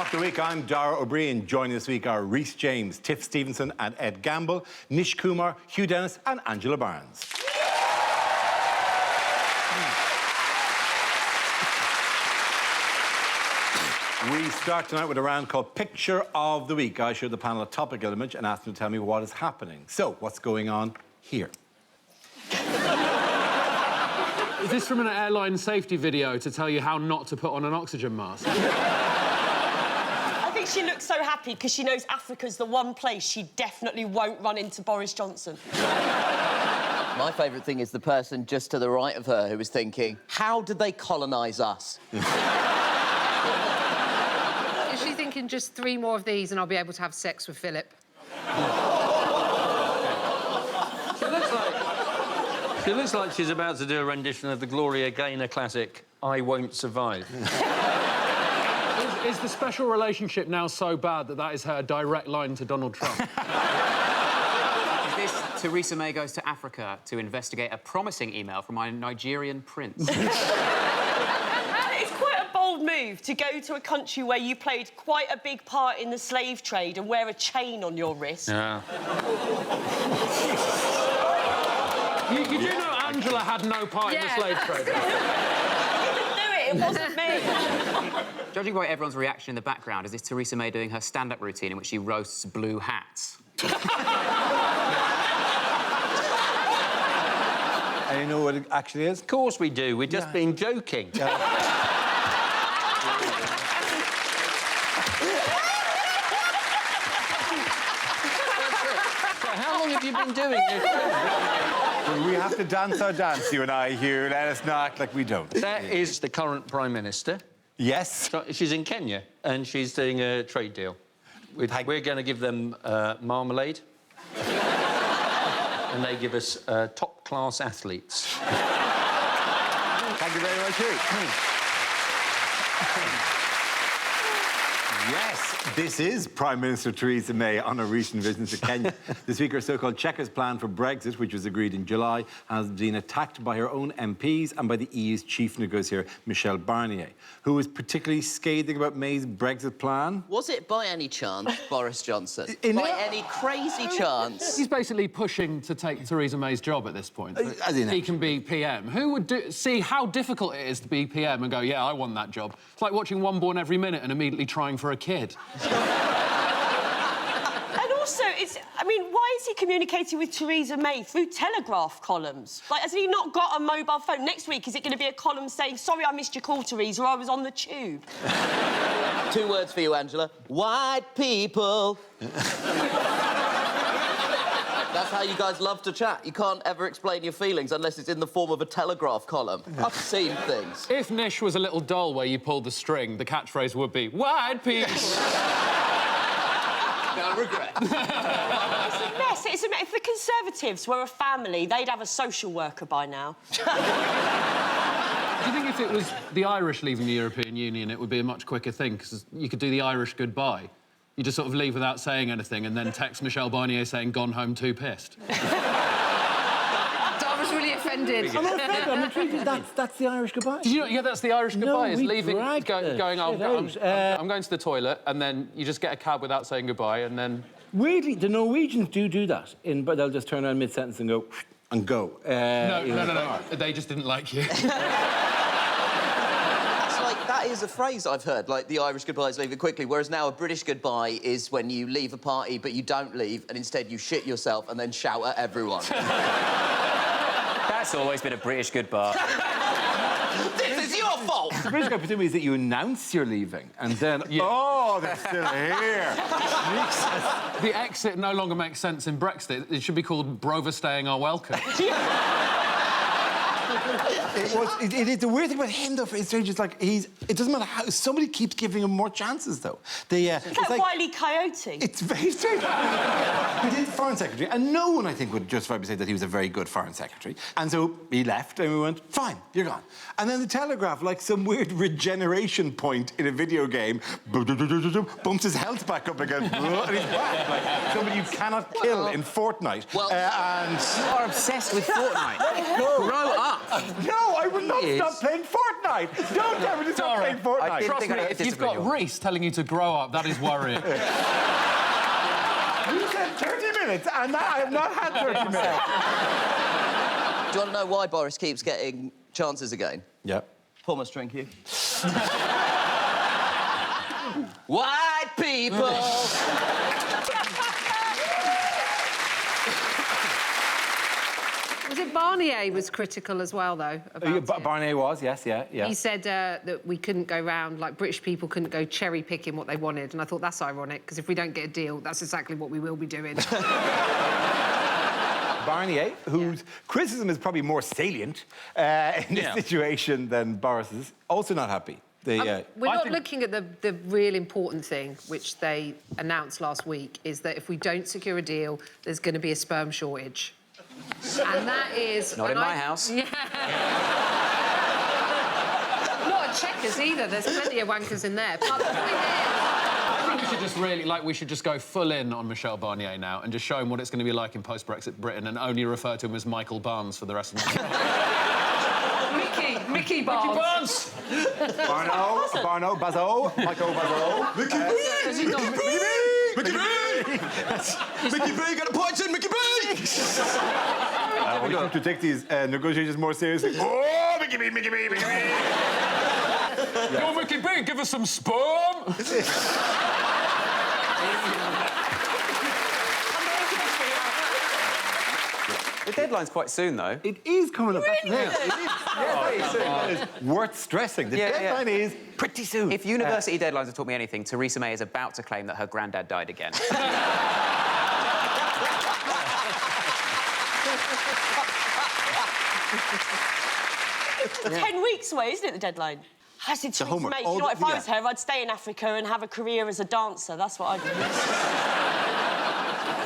Mock the Week, I'm Dara Briain. Joining this week are Rhys James, Tiff Stevenson and Ed Gamble, Nish Kumar, Hugh and Angela Barnes. We start tonight with a round called Picture of the Week. I show the panel a topical image and ask them to tell me what is happening. So, what's going on here? Is this from an airline safety video to tell you how not to put on an oxygen mask? I think she looks so happy because she knows Africa's the one place she definitely won't run into Boris Johnson. My favourite thing is the person just to the right of her who was thinking, how did they colonise us? Is she thinking just 3 more of these and I'll be able to have sex with Philip? She looks like she's about to do a rendition of the Gloria Gaynor classic, I Won't Survive. Is the special relationship now so bad that that is her direct line to Donald Trump? Is this Theresa May goes to Africa to investigate a promising email from a Nigerian prince? It's quite a bold move to go to a country where you played quite a big part in the slave trade and wear a chain on your wrist. Yeah. You do know Angela had no part in the slave trade. I didn't do it, it wasn't me. Judging by everyone's reaction in the background, is this Theresa May doing her stand-up routine in which she roasts blue hats? And you know what it actually is? Of course we do. We've just been joking. How long have you been doing this? We have to dance our dance, you and I, Hugh. Let us not act like we don't. That is the current Prime Minister. Yes. So she's in Kenya, and she's doing a trade deal. We're going to give them marmalade. And they give us top-class athletes. Thank you very much, Hugh. Yes, this is Prime Minister Theresa May on a recent visit to Kenya. This week, her so-called Chequers plan for Brexit, which was agreed in July, has been attacked by her own MPs and by the EU's chief negotiator, Michel Barnier, who was particularly scathing about May's Brexit plan. Was it by any chance Boris Johnson? By any crazy chance? He's basically pushing to take Theresa May's job at this point. He can be PM. Who would see how difficult it is to be PM and go, yeah, I want that job? It's like watching One Born Every Minute and immediately trying for a kid. And also, I mean, why is he communicating with Theresa May through Telegraph columns? Like, has he not got a mobile phone? Next week, is it going to be a column saying, sorry, I missed your call, Theresa, or I was on the tube? 2 words for you, Angela. White people. That's how you guys love to chat. You can't ever explain your feelings unless it's in the form of a Telegraph column. I've seen things. If Nish was a little doll where you pulled the string, the catchphrase would be, white people. No regret. It's a mess. If the Conservatives were a family, they'd have a social worker by now. Do you think if it was the Irish leaving the European Union, it would be a much quicker thing? Because you could do the Irish goodbye. You just sort of leave without saying anything and then text Michel Barnier saying, gone home too pissed. Dara's really offended. I'm not offended. I'm intrigued. That's the Irish goodbye. Did you not? Yeah, that's the Irish goodbye. No, It's we leaving, going, I'm going to the toilet, and then you just get a cab without saying goodbye, and then... Weirdly, the Norwegians do that, but they'll just turn around mid-sentence and go... And go. No. They just didn't like you. That is a phrase I've heard, like, the Irish goodbye is leave it quickly, whereas now a British goodbye is when you leave a party but you don't leave, and instead you shit yourself and then shout at everyone. That's always been a British goodbye. This is your fault! The British goodbye presumably is that you announce you're leaving, and then, oh, they're still here. The exit no longer makes sense in Brexit. It should be called Broverstaying Are Welcome. It is the weird thing about him, though, for his strange, it's like it doesn't matter how, somebody keeps giving him more chances, though. It's like Wile E. Coyote. It's very strange. He did the Foreign Secretary, and no one, I think, would justifiably say that he was a very good Foreign Secretary. And so he left, and we went, fine, you're gone. And then the Telegraph, like some weird regeneration point in a video game, bumps his health back up again, and he's back. Like somebody you cannot kill in Fortnite. Well, You are obsessed with Fortnite. grow up. No, I will not stop playing Fortnite. Fortnite. Don't ever just stop playing Fortnite. didn't Trust think me, I'd if you've got disagree. Rhys telling you to grow up, that is worrying. You said 30 minutes, and I have not had 30 minutes. Do you want to know why Boris keeps getting chances again? Yeah. Pull my string, Hugh. White people! Was it Barnier was critical as well, though, about it? Barnier was, yes, yeah. He said that we couldn't go round, like, British people couldn't go cherry-picking what they wanted, and I thought that's ironic, because if we don't get a deal, that's exactly what we will be doing. Barnier, whose criticism is probably more salient in this situation than Boris's, also not happy. We're not looking at the real important thing, which they announced last week, is that if we don't secure a deal, there's going to be a sperm shortage. And that is... Not in my house. Yeah. Not at Checkers either. There's plenty of wankers in there. But the point is... I think we should just really, we should just go full in on Michel Barnier now and just show him what it's going to be like in post-Brexit Britain and only refer to him as Michael Barnes for the rest of the night. Mickey Barnes. Barno, Bazo, Michael Bazo. Mickey B, got a point in, Mickey B! We have to take these negotiations more seriously. Oh, Mickey B, Mickey B, Mickey B! Yo, Mickey B, give us some sperm! The deadline's quite soon, though. It is coming up. Really? It is. Very soon. That is worth stressing. The deadline is pretty soon. If university deadlines have taught me anything, Theresa May is about to claim that her granddad died again. 10 weeks away, isn't it, the deadline? I said to Theresa May, you know what, if I was her, I'd stay in Africa and have a career as a dancer. That's what I'd do.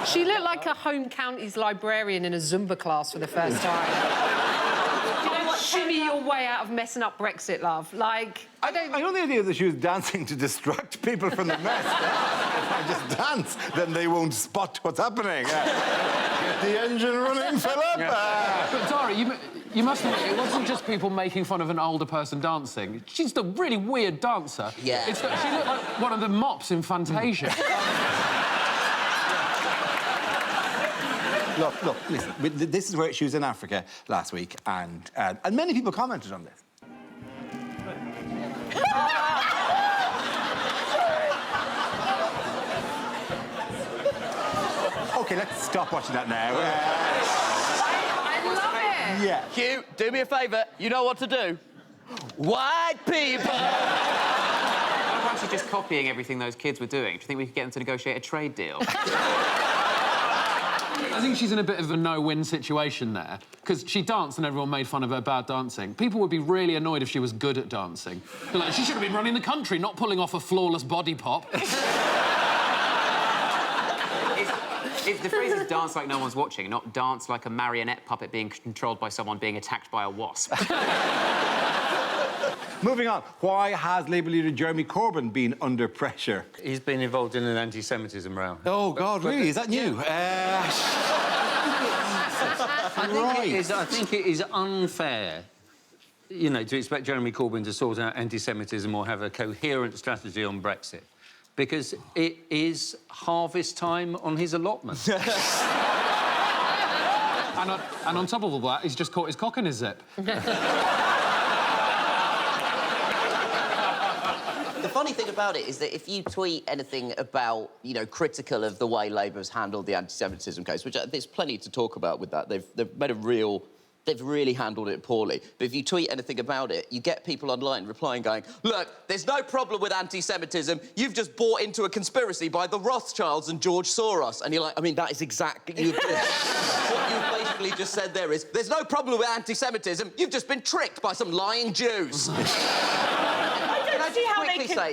She looked like a home counties librarian in a Zumba class for the first time. You know what? Shimmy your way out of messing up Brexit, love. Like, I know the idea that she was dancing to distract people from the mess. If I just dance, then they won't spot what's happening. Get the engine running, Philip! But Dara, you must admit, it wasn't just people making fun of an older person dancing. She's the really weird dancer. Yeah. She looked like one of the mops in Fantasia. Look, listen. This is where she was in Africa last week, and many people commented on this. OK, let's stop watching that now. I love it. Yeah. Hugh, do me a favour. You know what to do. White people! I'm actually just copying everything those kids were doing. Do you think we could get them to negotiate a trade deal? I think she's in a bit of a no-win situation there, because she danced and everyone made fun of her bad dancing. People would be really annoyed if she was good at dancing. They're like, she should have been running the country, not pulling off a flawless body pop. The phrase is dance like no one's watching, not dance like a marionette puppet being controlled by someone being attacked by a wasp. Moving on. Why has Labour leader Jeremy Corbyn been under pressure? He's been involved in an anti-Semitism row. Oh, God, really? Is that new? I think it is unfair, you know, to expect Jeremy Corbyn to sort out anti-Semitism or have a coherent strategy on Brexit, because it is harvest time on his allotment. And on top of all that, he's just caught his cock in his zip. The funny thing about it is that if you tweet anything about, you know, critical of the way Labour's handled the anti-Semitism case, which there's plenty to talk about with that, they've really handled it poorly. But if you tweet anything about it, you get people online replying going, look, there's no problem with anti-Semitism, you've just bought into a conspiracy by the Rothschilds and George Soros. And you're like, I mean, that is exactly... what you've basically just said there is, there's no problem with anti-Semitism, you've just been tricked by some lying Jews.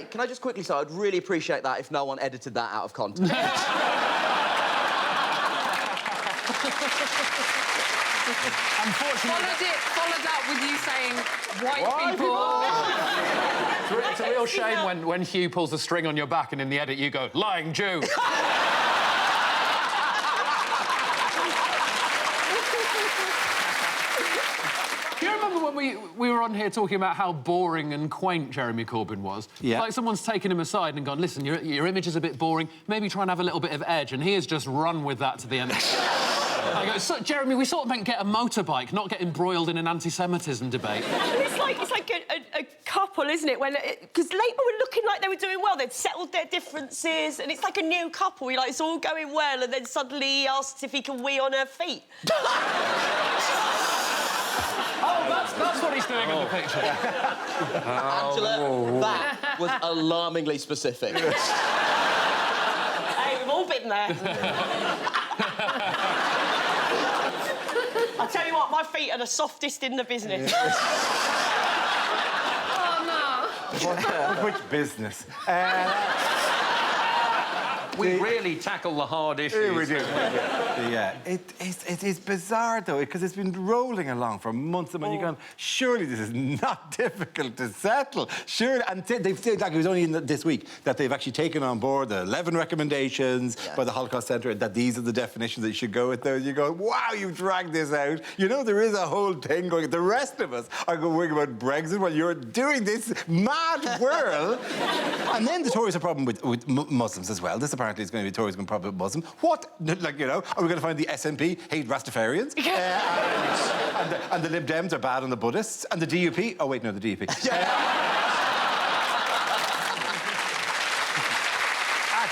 Can I just quickly say, I'd really appreciate that if no one edited that out of context. Unfortunately... Followed up with you saying, white people... It's a real shame when Hugh pulls the string on your back and in the edit you go, lying Jew. But remember when we were on here talking about how boring and quaint Jeremy Corbyn was? Yeah. Like someone's taken him aside and gone, listen, your image is a bit boring, maybe try and have a little bit of edge, and he has just run with that to the end. I go, so, Jeremy, we sort of meant get a motorbike, not get embroiled in an anti-Semitism debate. It's like a couple, isn't it? Because Labour were looking like they were doing well. They'd settled their differences, and it's like a new couple. You're like, it's all going well, and then suddenly he asks if he can wee on her feet. Oh, that's what he's doing in the picture. Angela, that was alarmingly specific. Hey, we've all been there. I tell you what, my feet are the softest in the business. Which business? We really tackle the hard issues. We do. Yeah, it is bizarre though, because it's been rolling along for months, and when you're going, surely this is not difficult to settle. Surely, and they've said, like it was only this week that they've actually taken on board the 11 recommendations by the Holocaust Centre, that these are the definitions that you should go with. Those you go, wow, you've dragged this out. You know there is a whole thing going. The rest of us are going about Brexit while you're doing this mad whirl. And then the Tories have a problem with Muslims as well. This apparently is going to be Tories going to problem with Muslim. What? Like, you know, are we going to find the SNP hate Rastafarians? And the Lib Dems are bad on the Buddhists? And the DUP? Oh, wait, no, the DUP.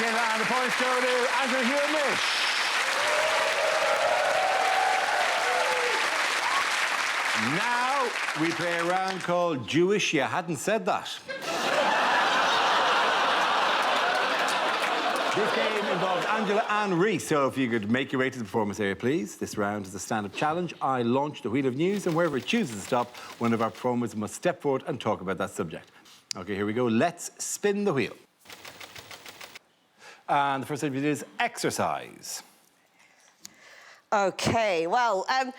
And the points go to Andrew, Hugh and Nish. Now we play a round called Jewish You Hadn't Said That. This game involves Angela and Rhys, so if you could make your way to the performance area, please. This round is a stand-up challenge. I launch the wheel of news, and wherever it chooses to stop, one of our performers must step forward and talk about that subject. OK, here we go. Let's spin the wheel. And the first thing we do is exercise. OK, well, I'm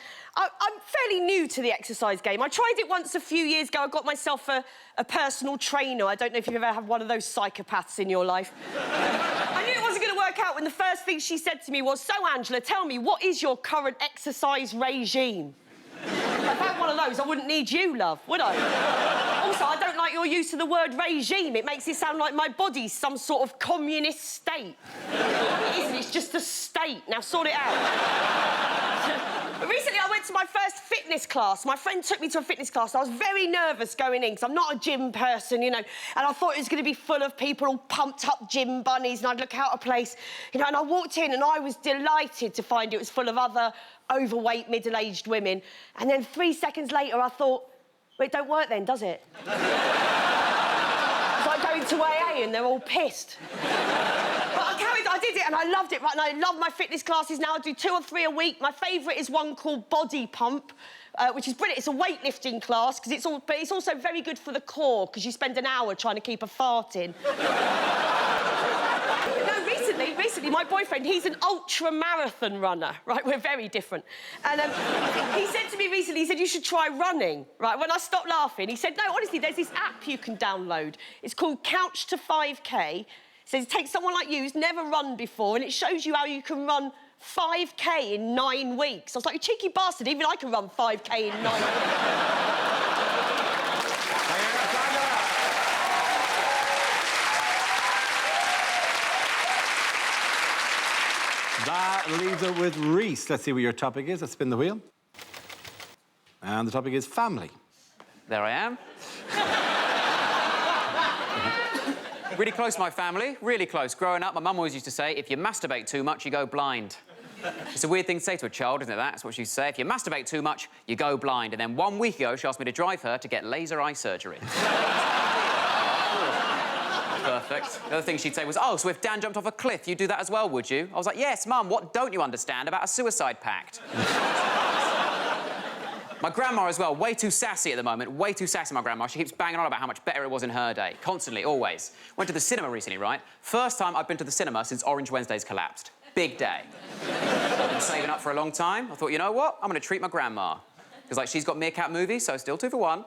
fairly new to the exercise game. I tried it once a few years ago. I got myself a personal trainer. I don't know if you've ever had one of those psychopaths in your life. I knew it wasn't going to work out when the first thing she said to me was, so, Angela, tell me, what is your current exercise regime? If I had one of those, I wouldn't need you, love, would I? Also, I don't like your use of the word regime. It makes it sound like my body's some sort of communist state. It isn't, it's just a state. Now, sort it out. But recently, I went to my first fitness class. My friend took me to a fitness class. I was very nervous going in, because I'm not a gym person, you know, and I thought it was going to be full of people, all pumped-up gym bunnies, and I'd look out of place, you know, and I walked in, and I was delighted to find it was full of other overweight, middle-aged women. And then 3 seconds later, I thought, well, it don't work then, does it? It's like going to AA and they're all pissed. But I did it and I loved it, right? And I love my fitness classes now. I do 2 or 3 a week. My favourite is one called Body Pump, which is brilliant. It's a weightlifting class, but it's also very good for the core, because you spend an hour trying to keep a fart in. No, recently, my boyfriend, he's an ultra-marathon runner, right? We're very different. And he said to me recently, he said, you should try running, right? When I stopped laughing, he said, no, honestly, there's this app you can download. It's called Couch to 5K. It says it takes someone like you who's never run before, and it shows you how you can run 5K in 9 weeks. I was like, you cheeky bastard, even I can run 5K in 9 weeks. That leaves it with Rhys. Let's see what your topic is. Let's spin the wheel. And the topic is family. There I am. Really close to my family, really close. Growing up, my mum always used to say, if you masturbate too much, you go blind. It's a weird thing to say to a child, isn't it? That's what she used to say. If you masturbate too much, you go blind. And then 1 week ago, she asked me to drive her to get laser eye surgery. Perfect. The other thing she'd say was, oh, so if Dan jumped off a cliff, you'd do that as well, would you? I was like, yes, Mum, what don't you understand about a suicide pact? My grandma as well, way too sassy at the moment, way too sassy, my grandma. She keeps banging on about how much better it was in her day, constantly, always. Went to the cinema recently, right? First time I've been to the cinema since Orange Wednesday's collapsed. Big day. I've been saving up for a long time. I thought, you know what? I'm going to treat my grandma. Because, like, she's got Meerkat movies, so still 2 for 1.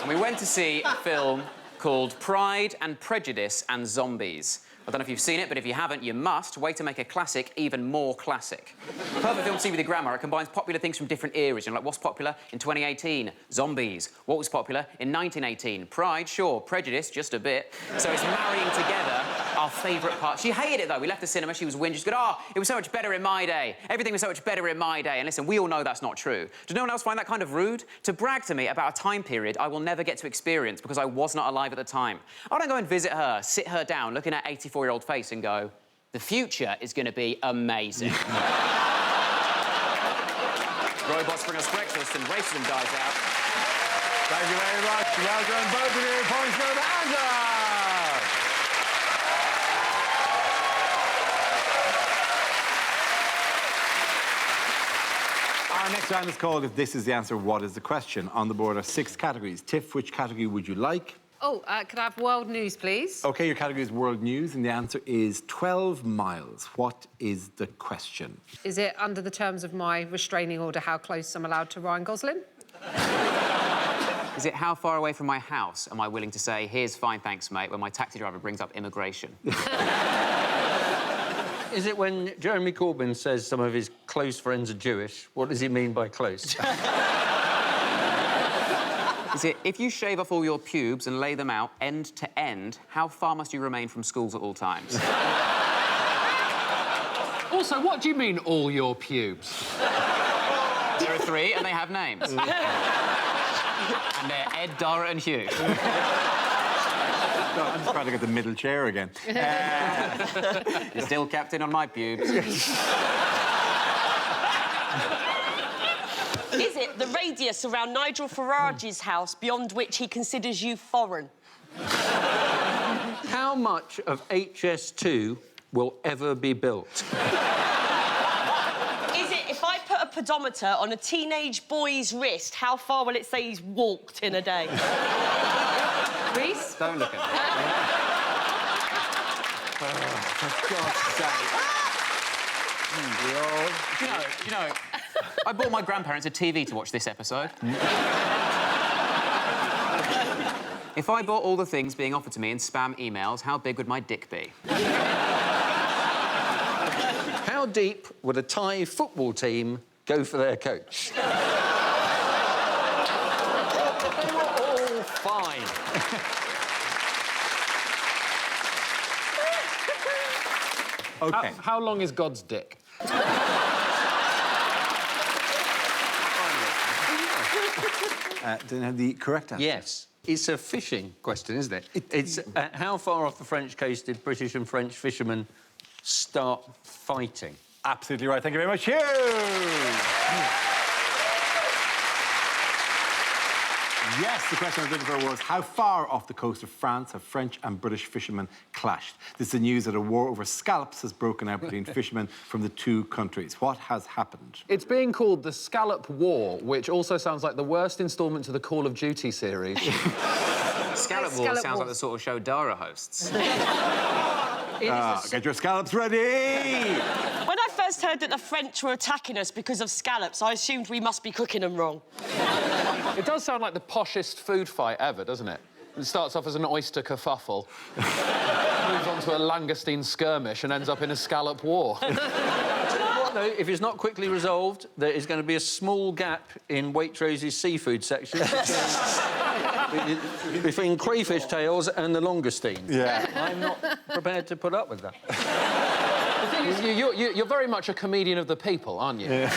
And we went to see a film called Pride and Prejudice and Zombies. I don't know if you've seen it, but if you haven't, you must. Way to make a classic even more classic. Perfect film to see with your grandma. It combines popular things from different eras. You know, like what's popular in 2018? Zombies. What was popular in 1918? Pride, sure. Prejudice, just a bit. So it's marrying together our favourite part. She hated it, though. We left the cinema, she was whinging. She said, oh, it was so much better in my day. Everything was so much better in my day. And listen, we all know that's not true. Does no one else find that kind of rude? To brag to me about a time period I will never get to experience because I was not alive at the time. I don't go and visit her, sit her down, look in her 84-year-old face and go, the future is going to be amazing. Robots bring us breakfast and racism dies out. Thank you very much. Well done, both of you. Points go to Angela. Our next round is called If This Is the Answer, What Is the Question? On the board are 6 categories. Tiff, which category would you like? Oh, could I have world news, please? OK, your category is world news, and the answer is 12 miles. What is the question? Is it under the terms of my restraining order how close I'm allowed to Ryan Gosling? Is it how far away from my house am I willing to say, here's fine, thanks, mate, when my taxi driver brings up immigration? Is it when Jeremy Corbyn says some of his close friends are Jewish? What does he mean by close? Is it, if you shave off all your pubes and lay them out end to end, how far must you remain from schools at all times? Also, what do you mean, all your pubes? There are 3, and they have names. And they're Ed, Dara and Hugh. No, I'm just trying to get the middle chair again. You're still captain on my pubes. Is it the radius around Nigel Farage's house beyond which he considers you foreign? How much of HS2 will ever be built? Is it if I put a pedometer on a teenage boy's wrist, how far will it say he's walked in a day? Rhys? Don't look at me. For God's sake. You know, I bought my grandparents a TV to watch this episode. If I bought all the things being offered to me in spam emails, how big would my dick be? How deep would a Thai football team go for their coach? They were all fine. OK. How long is God's dick? Didn't have the correct answer. Yes. It's a fishing question, isn't it? It's how far off the French coast did British and French fishermen start fighting? Absolutely right. Thank you very much, Hugh. Yes, the question I was looking for was how far off the coast of France have French and British fishermen clashed? This is the news that a war over scallops has broken out between fishermen from the 2 countries. What has happened? It's being called the Scallop War, which also sounds like the worst instalment to the Call of Duty series. Scallop War sounds like the sort of show Dara hosts. Get your scallops ready! When I first heard that the French were attacking us because of scallops, I assumed we must be cooking them wrong. It does sound like the poshest food fight ever, doesn't it? It starts off as an oyster kerfuffle, moves on to a langoustine skirmish and ends up in a scallop war. Do you know what, though? If it's not quickly resolved, there is going to be a small gap in Waitrose's seafood section between crayfish tails and the langoustine. Yeah. I'm not prepared to put up with that. The thing is, you're very much a comedian of the people, aren't you? Yeah.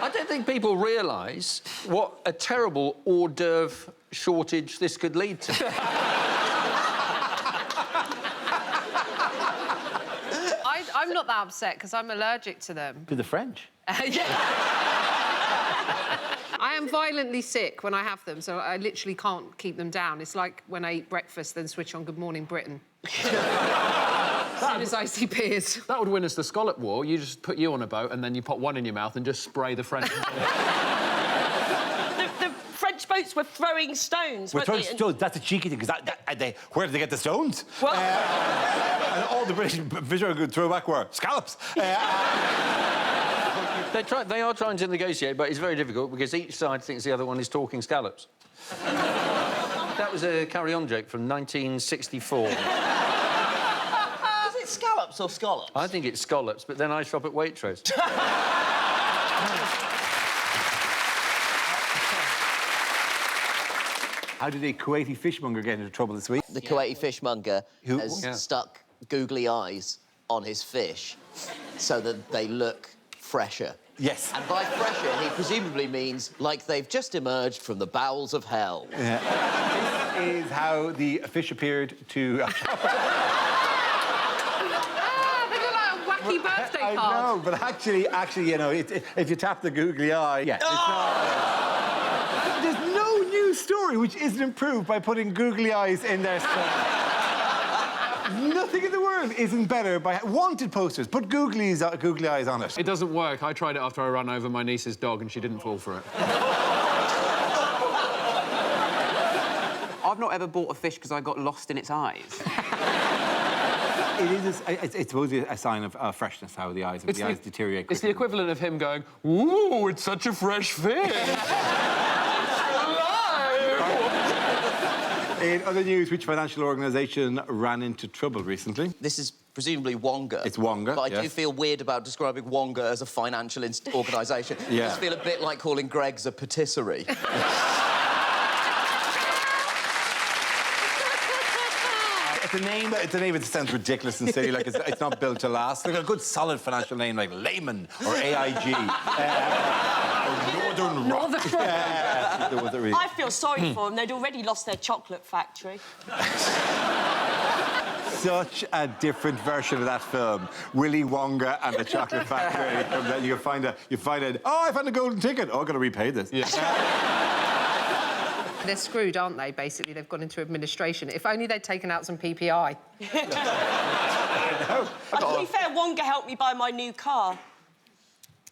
I don't think people realise what a terrible hors d'oeuvre shortage this could lead to. I'm not that upset because I'm allergic to them. To the French. I am violently sick when I have them, so I literally can't keep them down. It's like when I eat breakfast, then switch on Good Morning Britain. As soon as I see peers. That would win us the Scallop War. You just put you on a boat and then you put one in your mouth and just spray the French. The French boats were throwing stones. We're throwing weren't they? stones. That's a cheeky thing, because where did they get the stones? Well- And all the British fishermen could throw back were scallops. They are trying to negotiate, but it's very difficult because each side thinks the other one is talking scallops. That was a carry-on joke from 1964. scallops or scallops? I think it's scallops, but then I shop at Waitrose. How did a Kuwaiti fishmonger get into trouble this week? The Kuwaiti fishmonger Who- has Yeah. stuck googly eyes on his fish so that they look fresher. Yes. And by fresher, he presumably means like they've just emerged from the bowels of hell. This is how the fish appeared to... Ah, they look like a wacky birthday I card. know, but actually, you know, if you tap the googly eye... Yeah, it's not... There's no news story which isn't improved by putting googly eyes in their stuff. Nothing in the world isn't better by... Wanted posters, put googly eyes on it. It doesn't work. I tried it after I ran over my niece's dog and she didn't fall for it. I've not ever bought a fish because I got lost in its eyes. It's supposedly a sign of freshness, how the eyes deteriorate quickly. It's the equivalent of him going, ooh, it's such a fresh fish. In other news, which financial organisation ran into trouble recently? This is presumably Wonga. It's Wonga, But I do yes. feel weird about describing Wonga as a financial organisation. Yeah. I just feel a bit like calling Greggs a patisserie. It's a name that sounds ridiculous and silly, like it's not built to last. Like a good, solid financial name like Lehman or AIG. Or Northern Rock. Yeah, there wasn't really. I feel sorry for them. They'd already lost their chocolate factory. Such a different version of that film, Willy Wonka and the Chocolate Factory. You find a. Oh, I found a golden ticket. Oh, I've got to repay this. Yeah. They're screwed, aren't they? Basically, they've gone into administration. If only they'd taken out some PPI. To be fair, Wonga helped me buy my new car.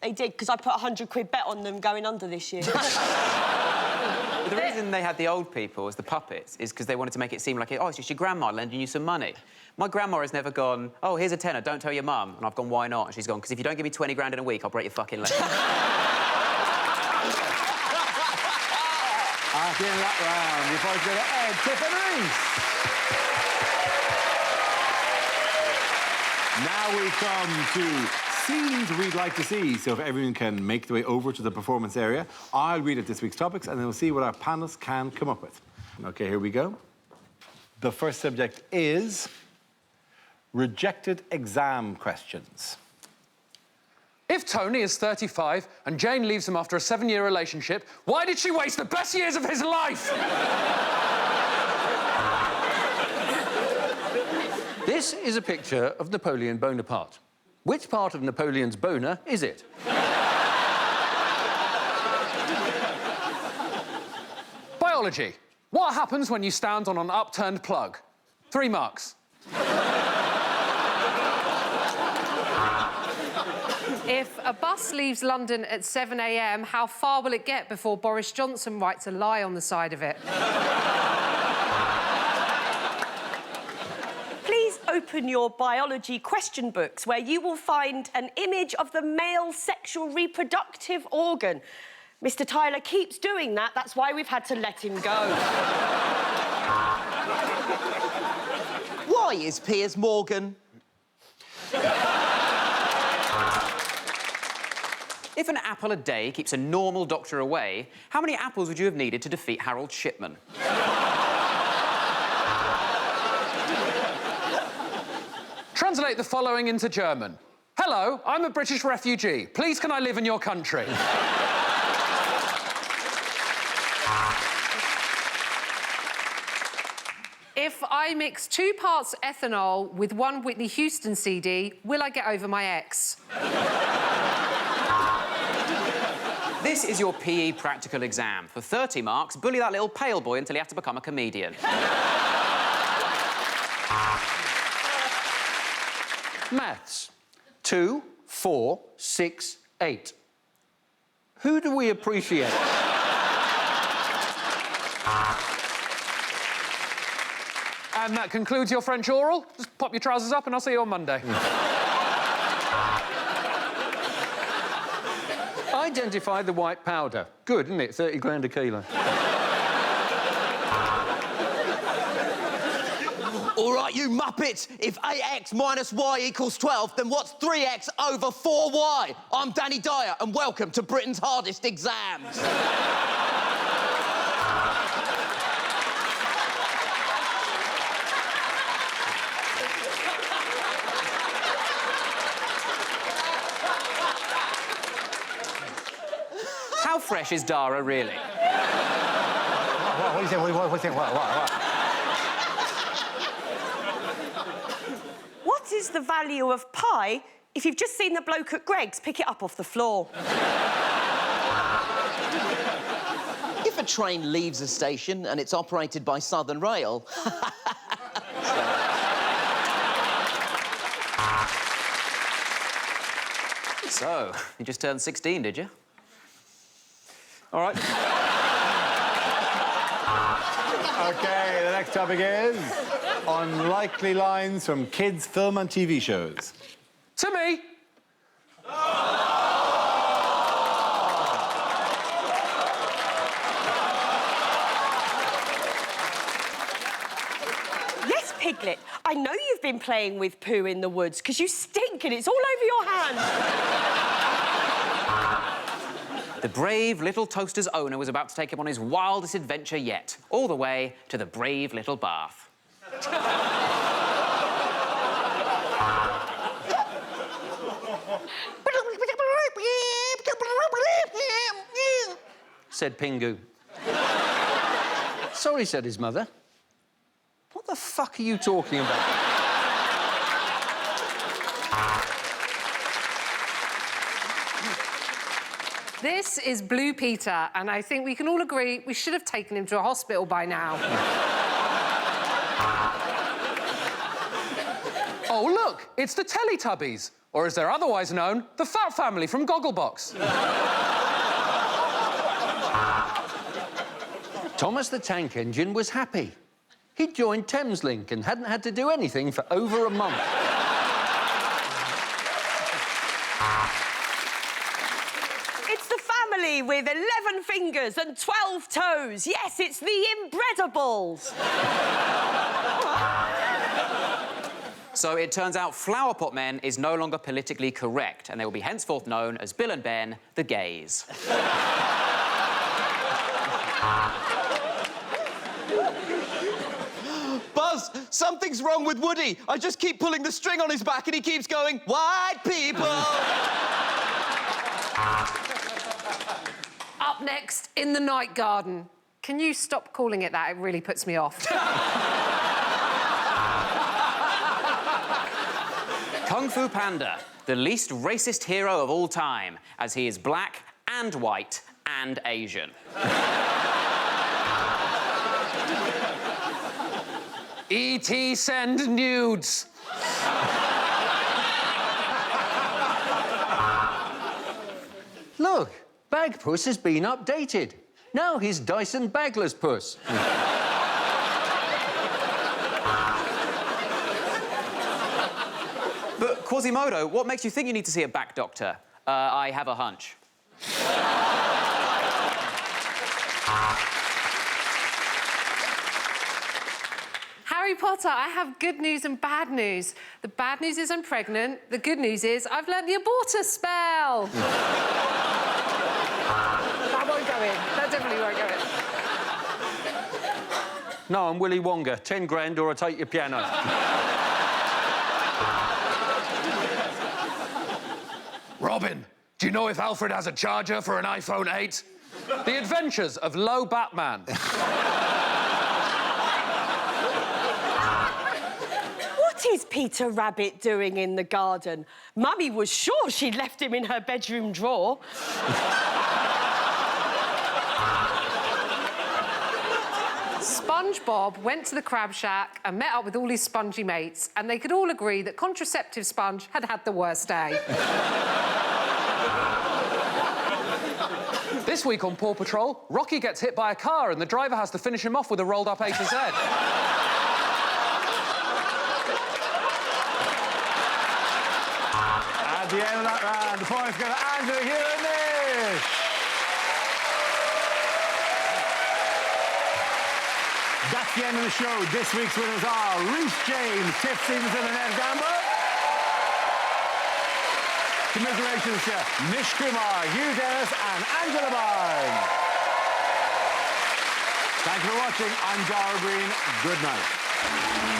They did, because I put a £100 bet on them going under this year. The reason they had the old people as the puppets is because they wanted to make it seem like, oh, it's just your grandma lending you some money. My grandma has never gone, oh, here's a tenner, don't tell your mum. And I've gone, why not? And she's gone, because if you don't give me 20 grand in a week, I'll break your fucking leg. At the end of that round, before I go to Tiff and Rhys. Now we come to scenes we'd like to see. So if everyone can make their way over to the performance area, I'll read out this week's topics and then we'll see what our panelists can come up with. OK, here we go. The first subject is rejected exam questions. If Tony is 35 and Jane leaves him after a 7-year relationship, why did she waste the best years of his life? This is a picture of Napoleon Bonaparte. Which part of Napoleon's boner is it? Biology. What happens when you stand on an upturned plug? 3 marks. If a bus leaves London at 7 a.m, how far will it get before Boris Johnson writes a lie on the side of it? Please open your biology question books where you will find an image of the male sexual reproductive organ. Mr. Tyler keeps doing that. That's why we've had to let him go. Why is Piers Morgan? If an apple a day keeps a normal doctor away, how many apples would you have needed to defeat Harold Shipman? Translate the following into German. Hello, I'm a British refugee. Please, can I live in your country? If I mix 2 parts ethanol with 1 Whitney Houston CD, will I get over my ex? This is your PE practical exam. For 30 marks, bully that little pale boy until you have to become a comedian. Maths. 2, 4, 6, 8. Who do we appreciate? And that concludes your French oral. Just pop your trousers up and I'll see you on Monday. Identify the white powder. Good, isn't it? 30 grand a kilo. All right, you muppets. If 8x minus y equals 12, then what's 3x over 4y? I'm Danny Dyer, and welcome to Britain's hardest exams. How fresh is Dara, really? What do you say? What? What is the value of pi if you've just seen the bloke at Greg's pick it up off the floor? If a train leaves a station and it's operated by Southern Rail... So, you just turned 16, did you? All right. OK, the next topic is unlikely lines from kids' film and TV shows. Timmy! Yes, Piglet. I know you've been playing with poo in the woods because you stink and it's all over your hands. The brave little toaster's owner was about to take him on his wildest adventure yet, all the way to the brave little bath. Said Pingu. Sorry, said his mother. What the fuck are you talking about? This is Blue Peter, and I think we can all agree we should have taken him to a hospital by now. Oh, look, it's the Teletubbies, or as they're otherwise known, the Fat Family from Gogglebox. Thomas the Tank Engine was happy. He'd joined Thameslink and hadn't had to do anything for over a month. It's the family with 11 fingers and 12 toes. Yes, it's the Inbreadables. So it turns out Flower Pot Men is no longer politically correct, and they will be henceforth known as Bill and Ben, the gays. Buzz, something's wrong with Woody. I just keep pulling the string on his back and he keeps going, white people! Up next, In the Night Garden. Can you stop calling it that? It really puts me off. Kung Fu Panda, the least racist hero of all time, as he is black and white and Asian. E.T. send nudes. Look, Bagpuss has been updated. Now he's Dyson Bagless Puss. But, Quasimodo, what makes you think you need to see a back doctor? I have a hunch. Harry Potter, I have good news and bad news. The bad news is I'm pregnant. The good news is I've learnt the abortus spell. That won't go in. That definitely won't go in. No, I'm Willy Wonka. 10 grand or I take your piano. Robin, do you know if Alfred has a charger for an iPhone 8? The Adventures of Low Batman. What is Peter Rabbit doing in the garden? Mummy was sure she'd left him in her bedroom drawer. SpongeBob went to the crab shack and met up with all his spongy mates, and they could all agree that Contraceptive Sponge had had the worst day. This week on Paw Patrol, Rocky gets hit by a car and the driver has to finish him off with a rolled-up A to Z. At the end of that round, the points go to Andrew, Hugh and Nish. That's the end of the show. This week's winners are Rhys James, Tiff, Stevenson and Ed Gamble. Commiserations to Nish, Kumar, Hugh and Angela Barnes. Thank you for watching. I'm Dara. Good night.